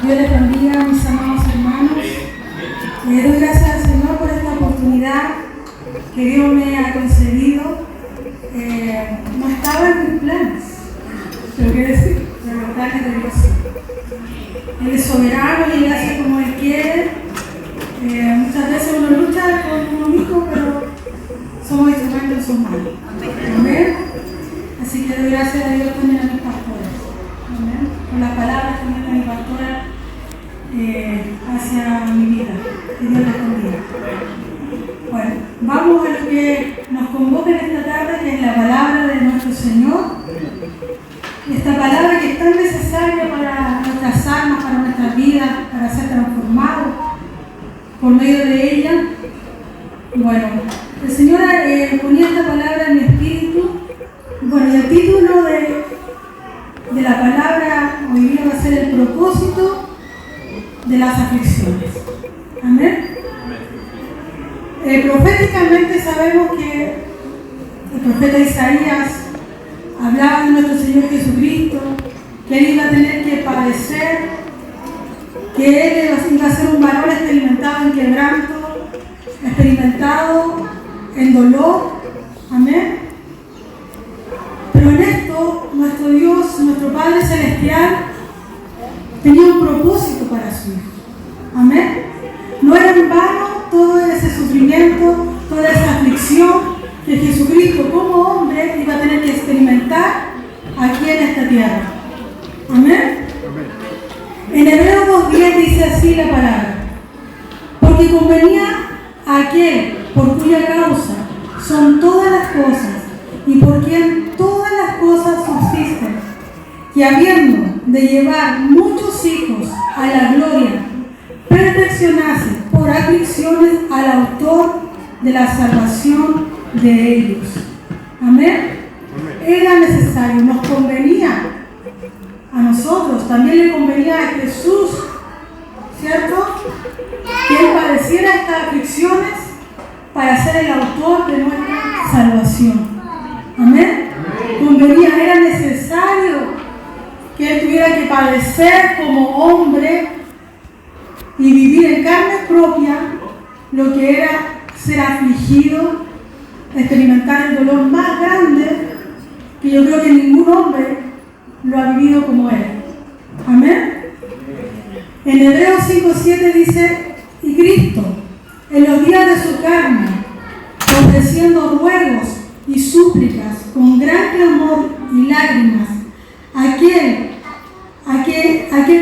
Dios les bendiga, mis amados hermanos. Le doy gracias al Señor por esta oportunidad que Dios me ha concedido. No estaba en mis planes, pero quiero decir, pero los planes de Dios. Él es soberano y Él hace como Él quiere. Muchas veces uno lucha con uno mismo, pero somos instrumentos en sus manos. Amén. Así que doy gracias a Dios también a mis pastores. Amén. Por las palabras también de mi pastora hacia mi vida. Que Dios les bendiga. Bueno, vamos a lo que nos convoca en esta tarde, que es la palabra de nuestro Señor. Esta palabra que es tan necesaria para nuestras almas, para nuestras vidas, para ser transformados por medio de ella. Bueno, el Señor ponía esta palabra en mi espíritu. Bueno, y el título de la palabra hoy día va a ser el propósito de las aflicciones. Amén. Proféticamente sabemos que el profeta Isaías hablaba de nuestro Señor Jesucristo, que Él iba a tener que padecer, que Él iba a ser un varón experimentado en quebranto, experimentado en dolor. Amén. Pero en esto, nuestro Dios, nuestro Padre Celestial, tenía un propósito para su Hijo. Amén. No era en vano todo ese sufrimiento, toda esa aflicción que Jesucristo como hombre iba a tener que experimentar aquí en esta tierra. Amén. En Hebreos 2:10 dice así la palabra: porque convenía a aquel por cuya causa son todas las cosas y por quien todas las cosas subsisten, que habiendo de llevar muchos hijos a la gloria, perfeccionase por aflicciones al autor de la salvación de ellos. Amén. Era necesario, nos convenía a nosotros, también le convenía a Jesús, ¿cierto?, que Él padeciera estas aflicciones para ser el autor de nuestra salvación. Amén. Convenía, era necesario que Él tuviera que padecer como hombre y vivir en carne propia lo que era ser afligido, experimentar el dolor más grande, que yo creo que ningún hombre lo ha vivido como Él. Amén. En Hebreos 5:7 dice: y Cristo, en los días de su carne, ofreciendo ruegos y súplicas con gran clamor y lágrimas, aquel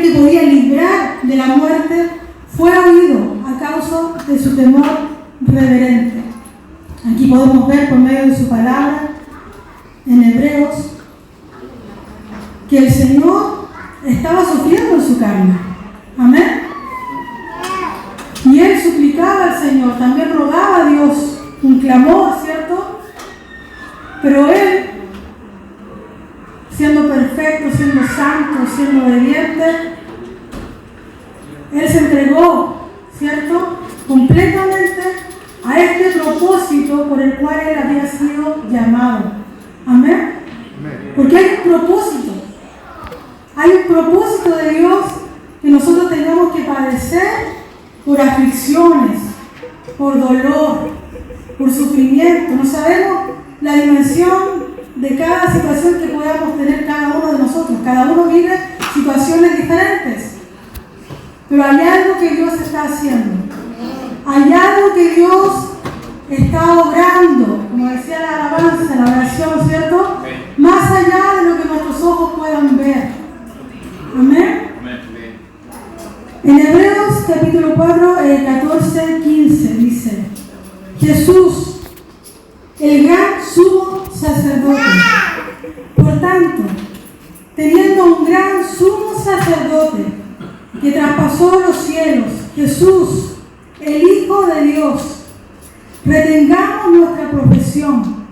que podía librar de la muerte, fue oído a causa de su temor reverente. Aquí podemos ver por medio de su palabra en Hebreos que el Señor estaba sufriendo en su carne. Amén. Y Él suplicaba al Señor, también rogaba a Dios, un clamor, ¿cierto? Pero Él, siendo perfecto, siendo santo, siendo obediente, Él se entregó, ¿cierto?, completamente a este propósito por el cual Él había sido llamado. Amén. Porque hay un propósito. Hay un propósito de Dios que nosotros tengamos que padecer por aflicciones, por dolor, por sufrimiento. No sabemos la dimensión de cada situación que podamos tener cada uno de nosotros. Cada uno vive situaciones diferentes. Pero hay algo que Dios está haciendo. Hay algo que Dios está obrando, como decía la alabanza, la oración, ¿cierto? Más allá de lo que nuestros ojos puedan ver. Amén. En Hebreos capítulo 4, 14-15 dice: Jesús, el gran sumo sacerdote. Por tanto, teniendo un gran sumo sacerdote que traspasó los cielos, Jesús, el Hijo de Dios, retengamos nuestra profesión,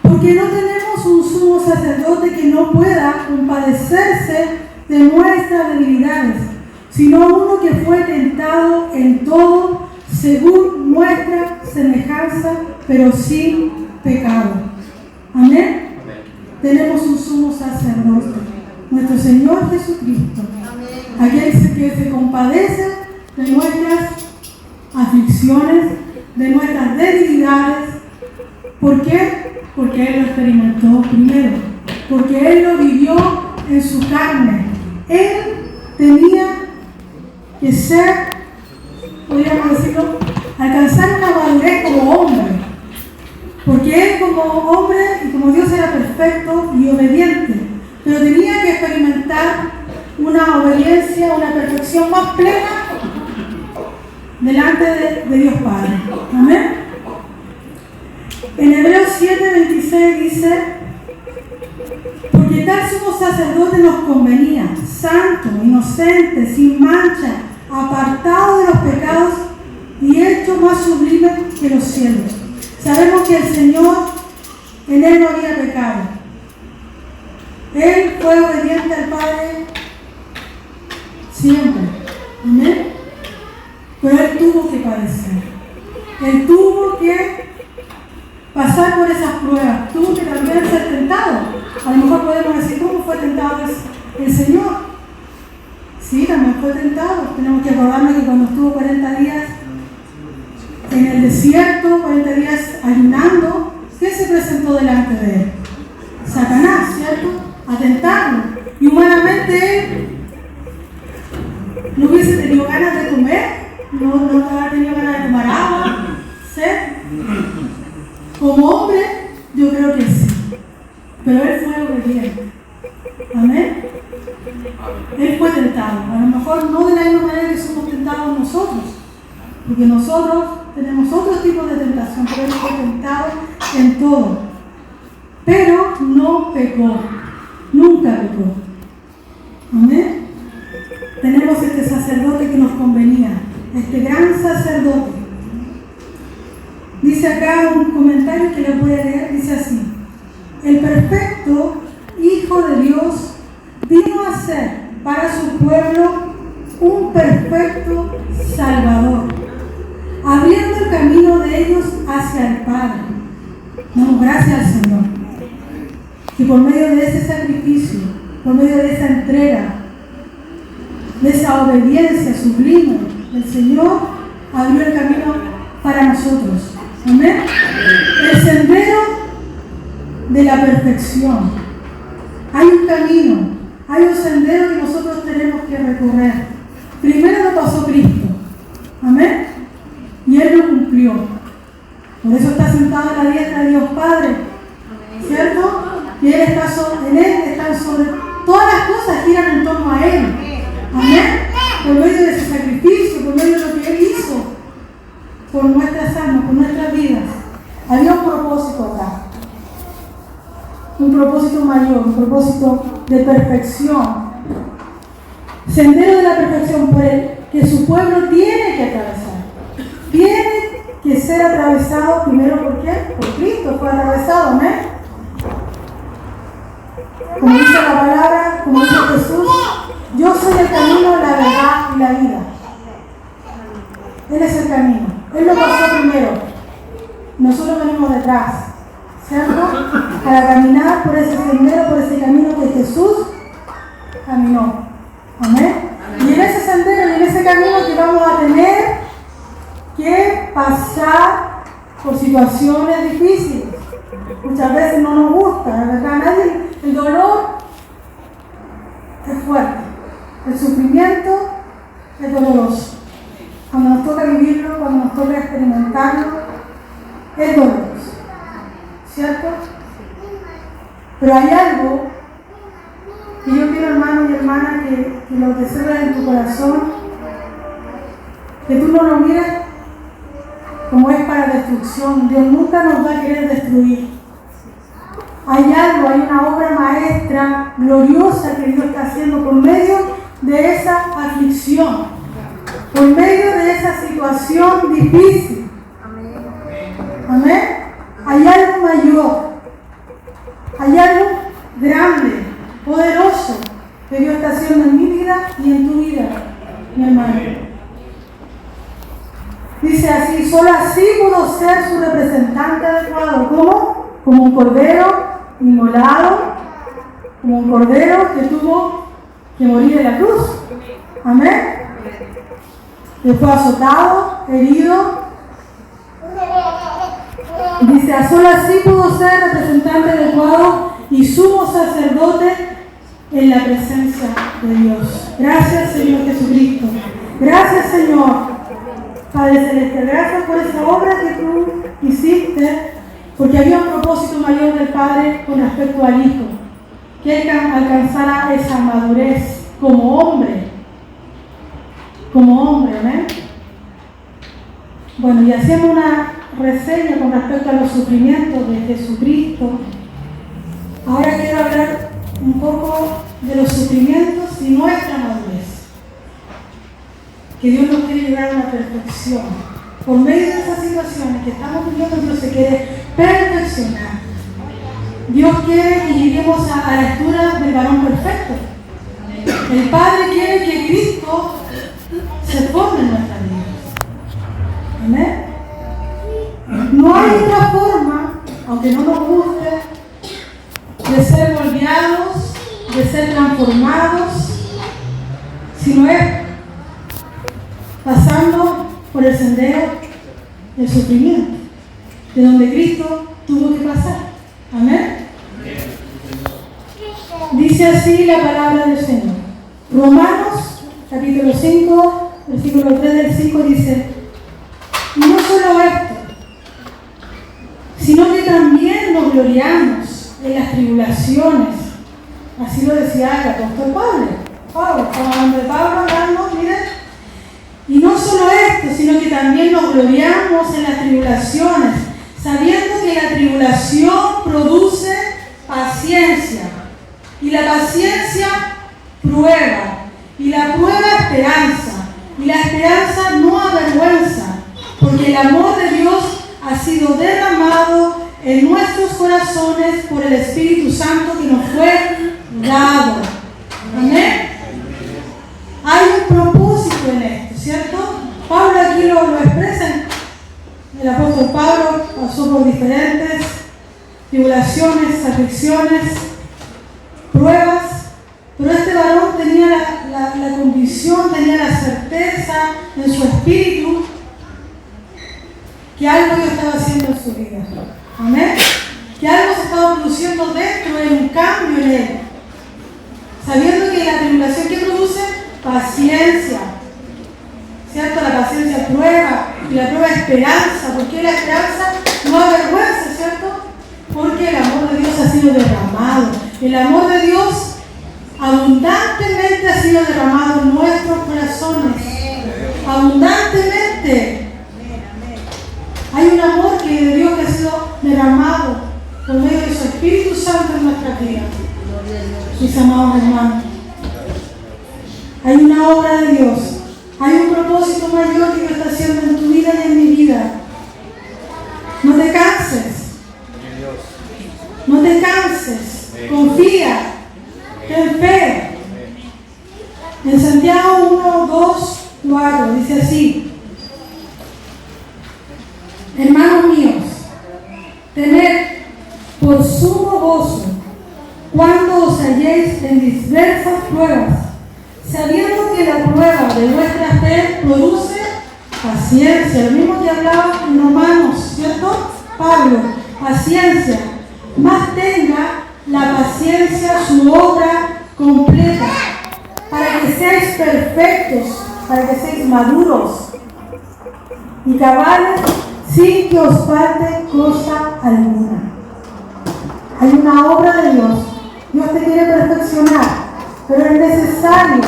porque no tenemos un sumo sacerdote que no pueda compadecerse de nuestras debilidades, sino uno que fue tentado en todo según nuestra semejanza, pero sin pecado. Amén. Tenemos un sumo sacerdote, nuestro Señor Jesucristo. Amén. aquel que se compadece de nuestras aflicciones, de nuestras debilidades. ¿Por qué? Porque Él lo experimentó primero, porque Él lo vivió en su carne. Él tenía que ser, podríamos decirlo, alcanzar una madurez como hombre, porque Él como hombre y como Dios era perfecto y obediente, pero tenía que experimentar una obediencia, una perfección más plena delante de Dios Padre. Amén. En Hebreos 7:26 dice: porque tal sumo sacerdote nos convenía, santo, inocente, sin mancha, apartado de los pecados y hecho más sublime que los cielos. Sabemos que el Señor, en Él no había pecado. Él fue obediente al Padre siempre. ¿Amén? Pero Él tuvo que padecer. Él tuvo que pasar por esas pruebas. Tuvo que también ser tentado. A lo mejor podemos decir, ¿cómo fue tentado el Señor? Sí, también fue tentado. Tenemos que acordarnos que cuando estuvo 40 días en el desierto, 40 días ayunando, ¿qué se presentó delante de Él? Satanás, ¿cierto? A tentarlo. Y humanamente Él no hubiese tenido ganas de comer, no hubiera tenido ganas de tomar agua, sed. Como hombre, yo creo que sí. Pero Él fue obediente. Amén. Él fue tentado. A lo mejor no de la misma manera que somos tentados nosotros, porque nosotros tenemos otro tipo de tentación, pero Él fue tentado en todo. Pero no pecó. Nunca pecó. Amén. Tenemos este sacerdote que nos convenía, este gran sacerdote. Dice acá un comentario que lo voy a leer, dice así: el perfecto Hijo de Dios vino a ser para su pueblo un perfecto Salvador, abriendo el camino de ellos hacia el Padre. Damos gracias al Señor, que por medio de ese sacrificio, por medio de esa entrega, de esa obediencia sublime, el Señor abrió el camino para nosotros. Amén. El sendero de la perfección. Hay un camino, hay un sendero que nosotros tenemos que recorrer. Primero lo pasó Cristo. Amén. Y Él lo cumplió. Por eso está sentado a la diestra de Dios Padre. ¿Cierto? Y Él está en Él están sobre todas las cosas, giran en torno a Él. Amén. Por medio de su sacrificio, por medio de lo que Él hizo por nuestras almas, por nuestras vidas. Había un propósito acá. Un propósito mayor, un propósito de perfección. Sendero de la perfección por el que su pueblo tiene que atravesar. Tiene que ser atravesado primero por ¿qué? Por Cristo fue atravesado, amén. Como dice la palabra, como dice Jesús, yo soy el camino, la verdad y la vida. Él es el camino. Él lo pasó primero. Nosotros venimos detrás, ¿cierto? Para caminar por ese sendero, por ese camino que Jesús caminó. Amén. Y en ese sendero y en ese camino que vamos a tener que pasar por situaciones difíciles. Muchas veces no nos gusta, la verdad, nadie, el dolor es fuerte, el sufrimiento es doloroso. Cuando nos toca vivirlo, cuando nos toca experimentarlo, es doloroso, ¿cierto? Pero hay algo que yo quiero, hermano y hermana, que lo deseo en tu corazón, que tú no lo mires como es para destrucción. Dios nunca nos va a querer destruir. Hay algo, hay una obra maestra gloriosa que Dios está haciendo por medio de esa aflicción, por medio de esa situación difícil. Amén. Hay algo mayor, hay algo grande, poderoso que Dios está haciendo en mi vida y en tu vida, mi hermano. Dice así: solo así pudo ser su representante adecuado. ¿Cómo? Como un cordero inmolado, como un cordero que tuvo que morir en la cruz. Amén. Él fue azotado, herido. Dice, a solo así pudo ser representante adecuado y sumo sacerdote en la presencia de Dios. Gracias, Señor Jesucristo. Gracias, Señor Padre Celestial. Gracias por esa obra que tú hiciste, porque había un propósito mayor del Padre con respecto al Hijo, que Él alcanzara esa madurez como hombre. Como hombre, amén. Bueno, y haciendo una reseña con respecto a los sufrimientos de Jesucristo, ahora quiero hablar un poco de los sufrimientos y nuestra madurez. Que Dios nos quiere llevar a una perfección. Por medio de esas situaciones que estamos viviendo, Dios se quiere perfeccionar. Dios quiere que lleguemos a la altura del varón perfecto. El Padre quiere que Cristo se forme en nuestras vidas. Amén. No hay otra forma, aunque no nos guste, de ser moldeados, de ser transformados, sino es pasando por el sendero del sufrimiento, de donde Cristo tuvo que pasar. Amén. Dice así la palabra del Señor. Romanos, capítulo 5, versículo 3 del 5 dice, y no solo esto, sino que también nos gloriamos en las tribulaciones. Así lo decía el apóstol Pablo. Estamos hablando de Pablo, hablando, miren. Y no solo esto, sino que también nos gloriamos en las tribulaciones, sabiendo que la tribulación produce paciencia, y la paciencia prueba, y la prueba esperanza, y la esperanza no avergüenza, porque el amor de Dios ha sido derramado en nuestros corazones por el Espíritu Santo que nos fue dado. Amén. Hay un propósito en esto, ¿cierto? Pablo aquí lo expresa. El apóstol Pablo pasó por diferentes tribulaciones, aflicciones, pruebas, pero este varón tenía la convicción, tenía la certeza en su espíritu que algo Dios estaba haciendo en su vida. Amén. Que algo se estaba produciendo dentro de un cambio en él. Sabiendo que la tribulación que produce paciencia, ¿cierto? La paciencia prueba y la prueba esperanza. ¿Por qué la esperanza no avergüenza, ¿cierto? Porque el amor de Dios ha sido derramado. El amor de Dios abundantemente ha sido derramado en nuestros corazones. Abundantemente. Hay un amor que de Dios que ha sido derramado por medio de su Espíritu Santo en nuestras vidas. Mis amados hermanos, hay una obra de Dios, hay un propósito mayor que Dios está haciendo en tu vida y en mi vida. No te canses, no te canses, confía, ten fe. En Santiago 1, 2, 4 dice así: hermanos míos, tened por sumo gozo cuando os halléis en diversas pruebas, sabiendo que la prueba de vuestra fe produce paciencia. Lo mismo que hablaba en Romanos, ¿cierto? Pablo, paciencia. Más tenga la paciencia su obra completa, para que seáis perfectos, para que seáis maduros y cabales, sin que os falte cosa alguna. Hay una obra de Dios. Dios te quiere perfeccionar, pero es necesario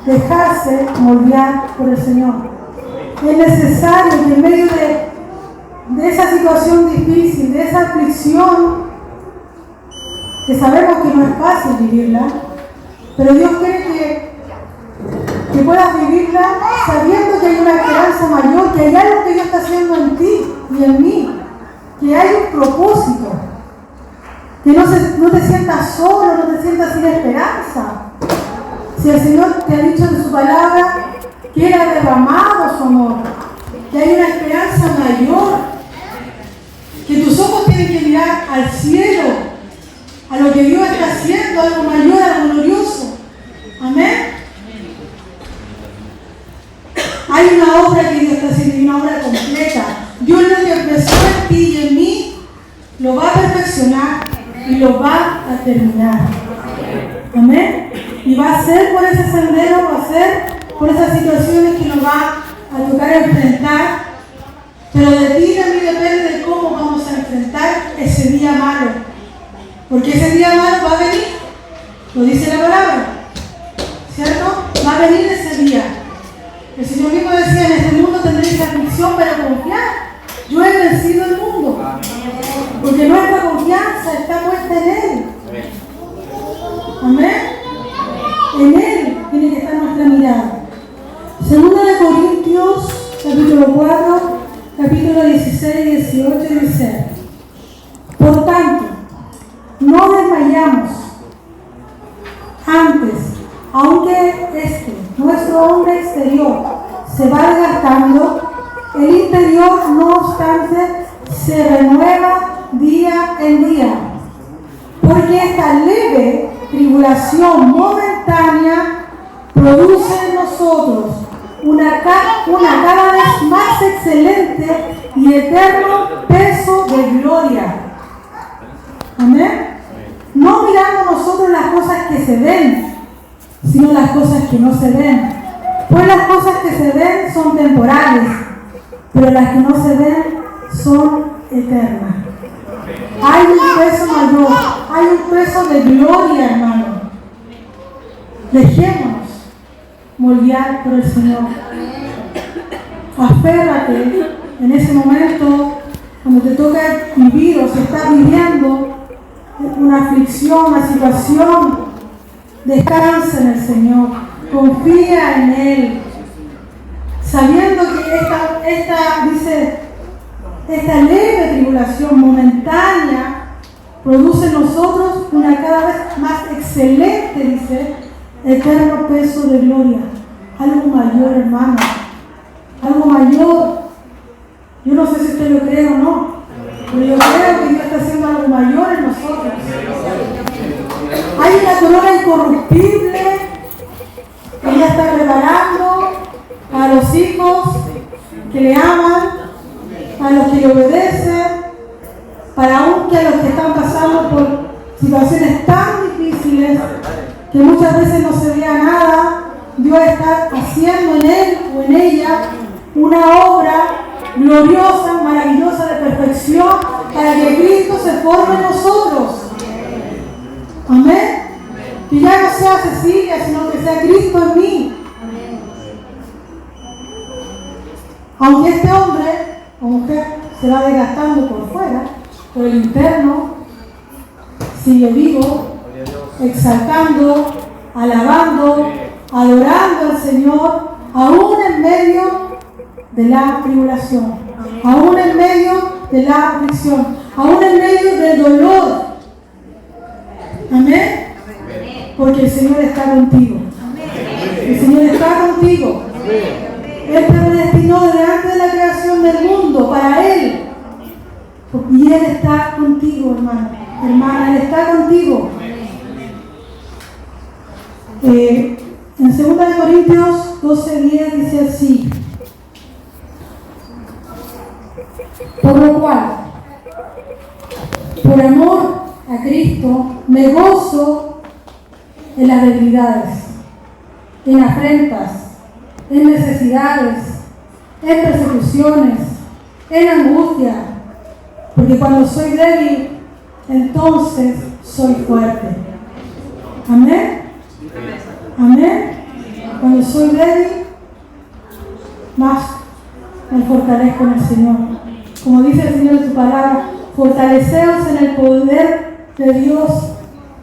dejarse moldear por el Señor. Es necesario que en medio de esa situación difícil, de esa aflicción, que sabemos que no es fácil vivirla, pero Dios quiere que puedas vivirla sabiendo que hay una esperanza mayor, que hay algo que Dios está haciendo en ti y en mí, que hay un propósito, que no te sientas solo, no te sientas sin esperanza. Si el Señor te ha dicho en su palabra que Él ha derramado su amor, que hay una esperanza mayor, que tus ojos tienen que mirar al cielo, a lo que Dios está haciendo, algo mayor, algo glorioso. Amén. Hay una obra que Dios está haciendo y una obra completa. Dios lo que empezó en ti y en mí lo va a perfeccionar y lo va a terminar. Amén. Y va a ser por ese sendero, va a ser por esas situaciones que nos va a tocar enfrentar. Pero de ti y de mí depende de cómo vamos a enfrentar ese día malo. Porque ese día malo va a venir. Lo dice la palabra. ¿Cierto? Va a venir ese día. El Señor mismo decía, en este mundo tendréis aflicción, pero confiad. Yo he vencido el mundo. Porque nuestra confianza está puesta en Él. Amén. En Él tiene que estar nuestra mirada. Segunda de Corintios, capítulo 4, capítulo 16 y 18 dice: por tanto, no desmayamos. Antes, aunque nuestro hombre exterior, se va desgastando, el interior, no obstante, se renueva día en día. Porque esta leve tribulación momentánea produce en nosotros una cada vez más excelente y eterno peso de gloria. Amén. No mirando nosotros las cosas que se ven, sino las cosas que no se ven. Pues las cosas que se ven son temporales, pero las que no se ven son eternas. Hay un peso mayor, hay un peso de gloria, hermano. Dejémonos moldear por el Señor. Aférrate en ese momento cuando te toca vivir o se está viviendo una aflicción, una situación. Descansa en el Señor, confía en Él, sabiendo que esta leve tribulación momentánea produce en nosotros una cada vez más excelente, dice, eterno peso de gloria. Algo mayor, hermano, algo mayor. Yo no sé si usted lo cree o no, pero yo creo que Dios está haciendo algo mayor en nosotros. Hay una corona incorruptible que ella está preparando a los hijos que le aman, a los que le obedecen, para aún que a los que están pasando por situaciones tan difíciles que muchas veces no se vea nada. Dios está haciendo en él o en ella una obra gloriosa, maravillosa, de perfección, para que Cristo se forme en nosotros. Amén. Que ya no sea Cecilia, sino que sea Cristo en mí. Aunque este hombre o mujer se va desgastando por fuera, por el interno sigue vivo, exaltando, alabando, adorando al Señor, aún en medio de la tribulación, aún en medio de la aflicción, aún en medio del dolor. Amén. Porque el Señor está contigo. El Señor está contigo. Él te predestinó desde antes de la creación del mundo para Él. Y Él está contigo, hermano. Hermana, Él está contigo. En 2 Corintios 12:10 dice así: por lo cual, por amor a Cristo, me gozo en las debilidades, en afrentas, en necesidades, en persecuciones, en angustia, porque cuando soy débil, entonces soy fuerte. Amén. Amén. Cuando soy débil, más me fortalezco en el Señor. Como dice el Señor en su palabra, fortaleceos en el poder de Dios,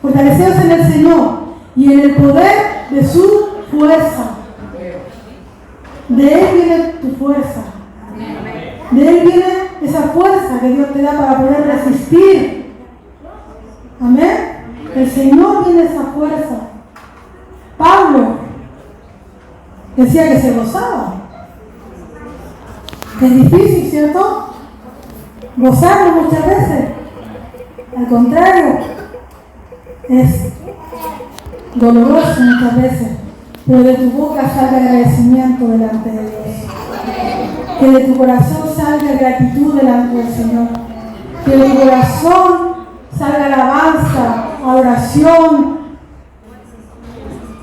fortaleceos en el Señor y en el poder de su fuerza. De Él viene tu fuerza. De Él viene esa fuerza que Dios te da para poder resistir. Amén. El Señor viene esa fuerza. Pablo decía que se gozaba. Es difícil, ¿cierto? Gozarlo muchas veces. Al contrario, es doloroso muchas veces. pero de tu boca salga agradecimiento delante de Dios. Que de tu corazón salga gratitud delante del Señor. Que de tu corazón salga alabanza, adoración,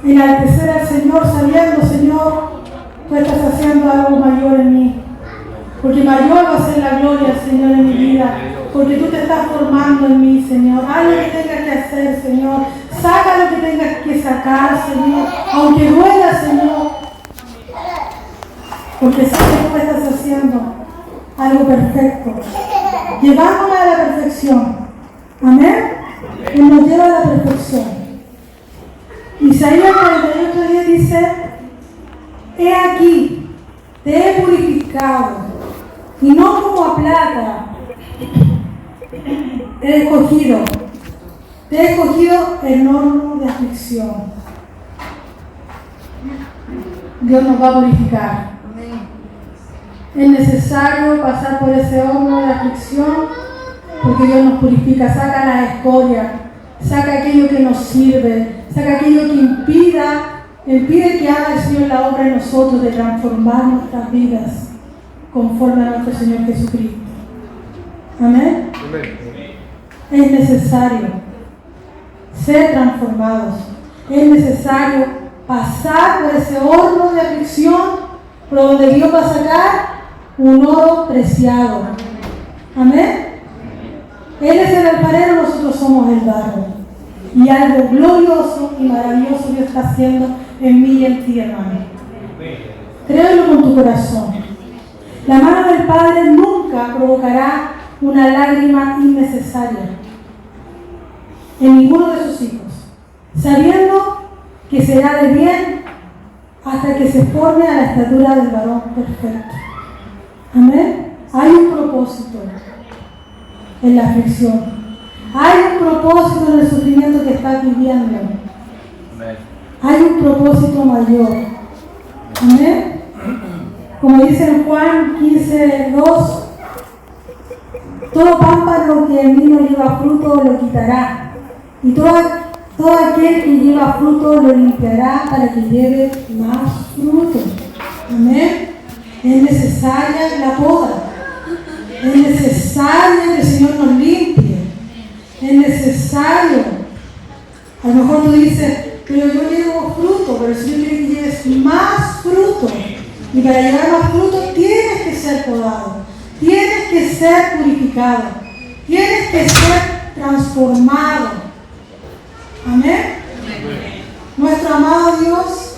enaltecer al Señor, sabiendo, Señor, tú estás haciendo algo mayor en mí. Porque mayor va a ser la gloria, Señor, en mi vida. Porque tú te estás formando en mí, Señor. Haz lo que tengas que hacer, Señor. Saca lo que tengas que sacar, Señor. Aunque duela, Señor. Porque sé que tú estás haciendo algo perfecto. Llevándome a la perfección. Amén. Y nos lleva a la perfección. Isaías 48:10 dice: he aquí, te he purificado, y no como a plata he escogido. Te he escogido en horno de aflicción. Dios nos va a purificar. Es necesario pasar por ese horno de aflicción porque Dios nos purifica, saca la escoria, saca aquello que nos sirve, saca aquello que impide que haga el Señor la obra en nosotros de transformar nuestras vidas conforme a nuestro Señor Jesucristo. Amén. Es necesario ser transformados, es necesario pasar por ese horno de aflicción, por donde Dios va a sacar un oro preciado. Amén. Él es el alfarero, nosotros somos el barro. Y algo glorioso y maravilloso Dios está haciendo en mí y en ti, hermano. Créelo con tu corazón. La mano del Padre nunca provocará una lágrima innecesaria en ninguno de sus hijos, sabiendo que será de bien hasta que se forme a la estatura del varón perfecto. Amén. Hay un propósito en la aflicción. Hay un propósito en el sufrimiento que estás viviendo. Hay un propósito mayor. Amén. Como dice en Juan 15:2, todo pámpano que en mí no lleva fruto lo quitará, y todo aquel que lleva fruto lo limpiará para que lleve más fruto. Amén. Es necesaria la poda. Es necesario que el Señor nos limpie. Es necesario. A lo mejor tú dices, pero yo llevo fruto, pero el Señor quiere que lleves más fruto. Y para llevar más fruto tienes que ser podado, tienes que ser purificado, tienes que ser transformado. Amén. Nuestro amado Dios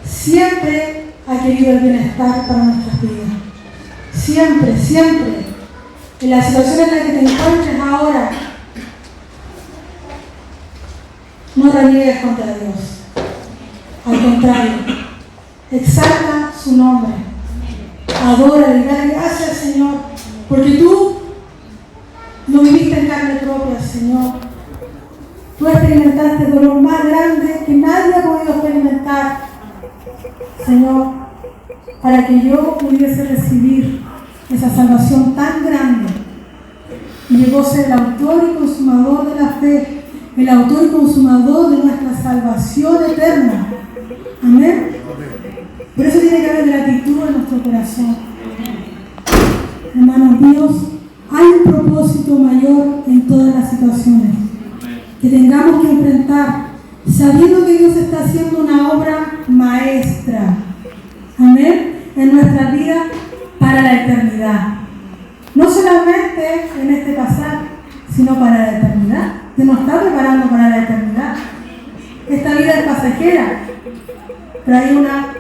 siempre ha querido el bienestar para nuestras vidas. Siempre, siempre. En la situación en la que te encuentres ahora, no reniegues contra Dios. Al contrario, exalta su nombre. Adora y dale gracias, Señor, porque tú no viviste en carne propia, Señor. Tú experimentaste el dolor más grande que nadie ha podido experimentar, Señor, para que yo pudiese recibir esa salvación tan grande. Y llegó a ser el autor y consumador de la fe, el autor y consumador de nuestra salvación eterna. Amén. Por eso tiene que haber gratitud en nuestro corazón. Hermanos míos, hay un propósito mayor en todas las situaciones que tengamos que enfrentar, sabiendo que Dios está haciendo una obra maestra. Amén. En nuestra vida para la eternidad. No solamente en este pasar, sino para la eternidad. Dios nos está preparando para la eternidad. Esta vida es pasajera, pero hay una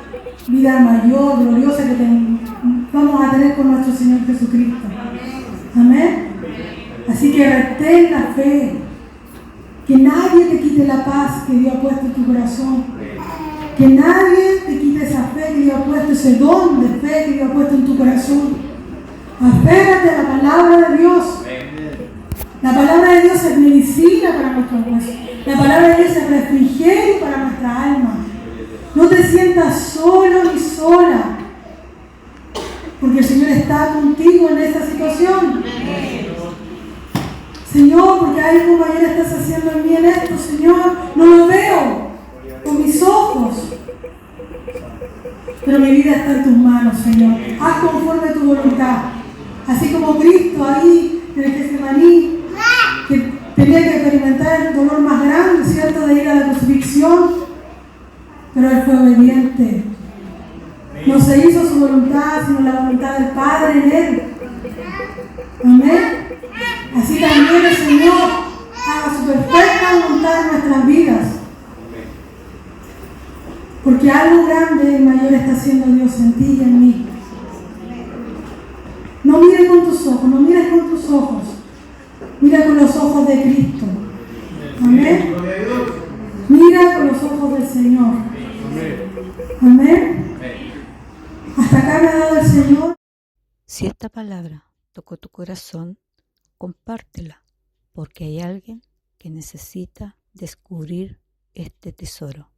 vida mayor, gloriosa que vamos a tener con nuestro Señor Jesucristo. Amén. Así que retén la fe. Que nadie te quite la paz que Dios ha puesto en tu corazón. Que nadie te quite esa fe que Dios ha puesto, ese don de fe que Dios ha puesto en tu corazón. Aférrate a la palabra de Dios. La palabra de Dios es medicina para nuestros huesos. La palabra de Dios es refrigerio para nuestra alma. No te sientas solo ni sola, porque el Señor está contigo en esta situación. Señor, porque algo mayor estás haciendo en mí en esto, Señor. No lo veo con mis mis ojos. Pero mi vida está en tus manos, Señor. Haz conforme a tu voluntad. Así como Cristo ahí en el Getsemaní, que tenía que experimentar el dolor más grande, ¿cierto?, de ir a la crucifixión, pero Él fue obediente. No se hizo su voluntad, sino la voluntad del Padre en Él. Amén. Así también el Señor haga su perfecta voluntad en nuestras vidas. Porque algo grande y mayor está haciendo Dios en ti y en mí. No mires con tus ojos, no mires con tus ojos. Mira con los ojos de Cristo. Amén. Mira con los ojos del Señor. Amén. Hasta acá me ha dado el Señor. Si esta palabra tocó tu corazón, compártela, porque hay alguien que necesita descubrir este tesoro.